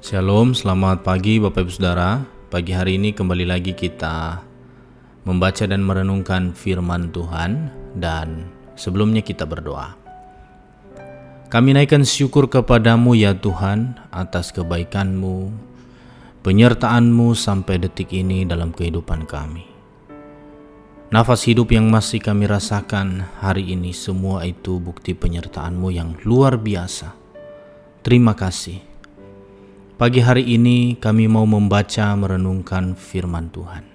Shalom, selamat pagi Bapak Ibu Saudara. Pagi hari ini kembali lagi kita membaca dan merenungkan firman Tuhan, dan sebelumnya kita berdoa. Kami naikkan syukur kepadamu ya Tuhan atas kebaikan-Mu, penyertaan-Mu sampai detik ini dalam kehidupan kami. Nafas hidup yang masih kami rasakan hari ini, semua itu bukti penyertaan-Mu yang luar biasa. Terima kasih. Pagi hari ini kami mau membaca merenungkan firman Tuhan.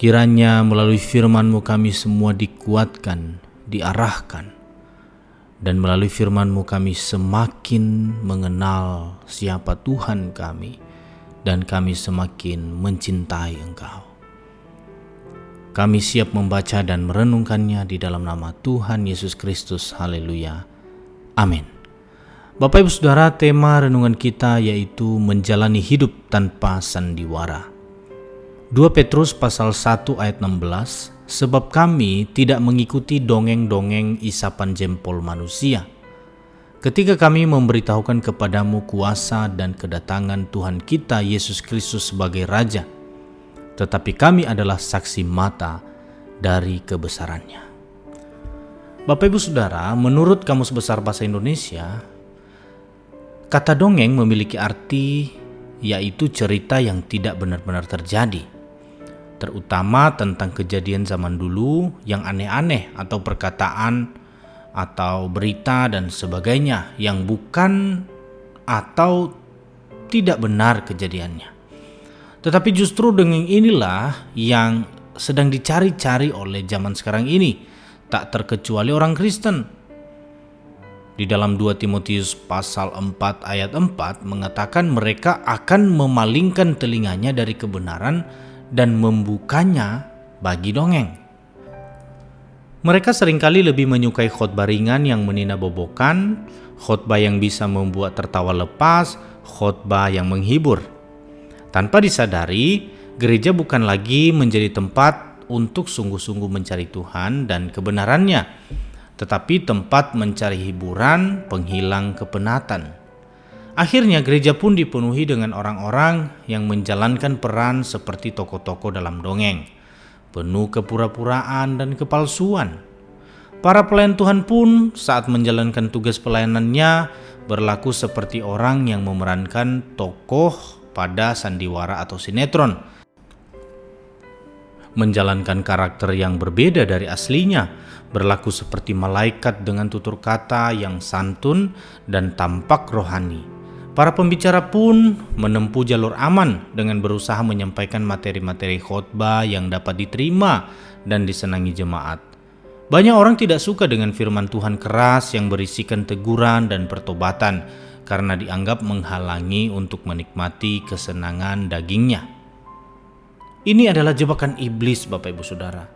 Kiranya melalui firman-Mu kami semua dikuatkan, diarahkan, dan melalui firman-Mu kami semakin mengenal siapa Tuhan kami, dan kami semakin mencintai Engkau. Kami siap membaca dan merenungkannya di dalam nama Tuhan Yesus Kristus. Haleluya. Amin. Bapak Ibu Saudara, tema renungan kita yaitu menjalani hidup tanpa sandiwara. 2 Petrus pasal 1 ayat 16, sebab kami tidak mengikuti dongeng-dongeng isapan jempol manusia. Ketika kami memberitahukan kepadamu kuasa dan kedatangan Tuhan kita Yesus Kristus sebagai Raja, tetapi kami adalah saksi mata dari kebesarannya. Bapak Ibu Saudara, menurut Kamus Besar Bahasa Indonesia, kata dongeng memiliki arti yaitu cerita yang tidak benar-benar terjadi, terutama tentang kejadian zaman dulu yang aneh-aneh atau perkataan atau berita dan sebagainya yang bukan atau tidak benar kejadiannya. Tetapi justru dongeng inilah yang sedang dicari-cari oleh zaman sekarang ini, tak terkecuali orang Kristen. Di dalam 2 Timotius pasal 4 ayat 4 mengatakan mereka akan memalingkan telinganya dari kebenaran dan membukanya bagi dongeng. Mereka seringkali lebih menyukai khotbah ringan yang menina-bobokan, khotbah yang bisa membuat tertawa lepas, khotbah yang menghibur. Tanpa disadari, gereja bukan lagi menjadi tempat untuk sungguh-sungguh mencari Tuhan dan kebenarannya, tetapi tempat mencari hiburan, penghilang kepenatan. Akhirnya gereja pun dipenuhi dengan orang-orang yang menjalankan peran seperti tokoh-tokoh dalam dongeng, penuh kepura-puraan dan kepalsuan. Para pelayan Tuhan pun saat menjalankan tugas pelayanannya berlaku seperti orang yang memerankan tokoh pada sandiwara atau sinetron, menjalankan karakter yang berbeda dari aslinya, berlaku seperti malaikat dengan tutur kata yang santun dan tampak rohani. Para pembicara pun menempuh jalur aman dengan berusaha menyampaikan materi-materi khotbah yang dapat diterima dan disenangi jemaat. Banyak orang tidak suka dengan firman Tuhan keras yang berisikan teguran dan pertobatan karena dianggap menghalangi untuk menikmati kesenangan dagingnya. Ini adalah jebakan iblis, Bapak Ibu Saudara.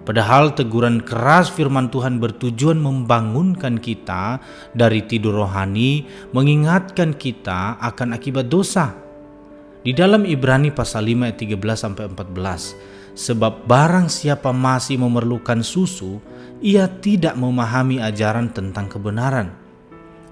Padahal teguran keras firman Tuhan bertujuan membangunkan kita dari tidur rohani, mengingatkan kita akan akibat dosa. Di dalam Ibrani pasal 5 ayat 13-14, sebab barang siapa masih memerlukan susu, ia tidak memahami ajaran tentang kebenaran,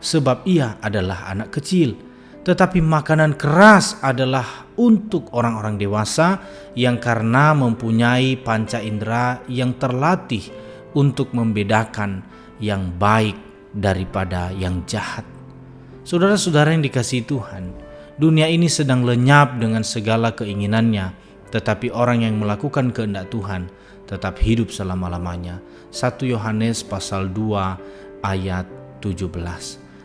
sebab ia adalah anak kecil. Tetapi makanan keras adalah untuk orang-orang dewasa yang karena mempunyai panca indera yang terlatih untuk membedakan yang baik daripada yang jahat. Saudara-saudara yang dikasihi Tuhan, dunia ini sedang lenyap dengan segala keinginannya, tetapi orang yang melakukan kehendak Tuhan tetap hidup selama-lamanya. 1 Yohanes pasal 2 ayat 17.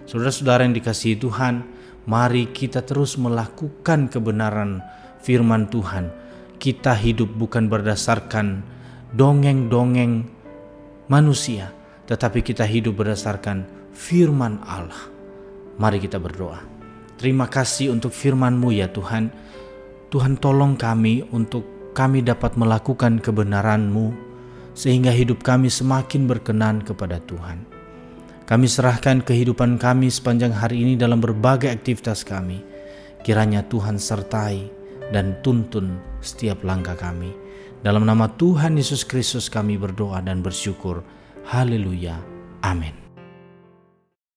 Saudara-saudara yang dikasihi Tuhan, mari kita terus melakukan kebenaran firman Tuhan. Kita hidup bukan berdasarkan dongeng-dongeng manusia, tetapi kita hidup berdasarkan firman Allah. Mari kita berdoa. Terima kasih untuk firman-Mu ya Tuhan. Tuhan, tolong kami untuk kami dapat melakukan kebenaran-Mu sehingga hidup kami semakin berkenan kepada Tuhan. Kami serahkan kehidupan kami sepanjang hari ini dalam berbagai aktivitas kami. Kiranya Tuhan sertai dan tuntun setiap langkah kami. Dalam nama Tuhan Yesus Kristus kami berdoa dan bersyukur. Haleluya. Amin.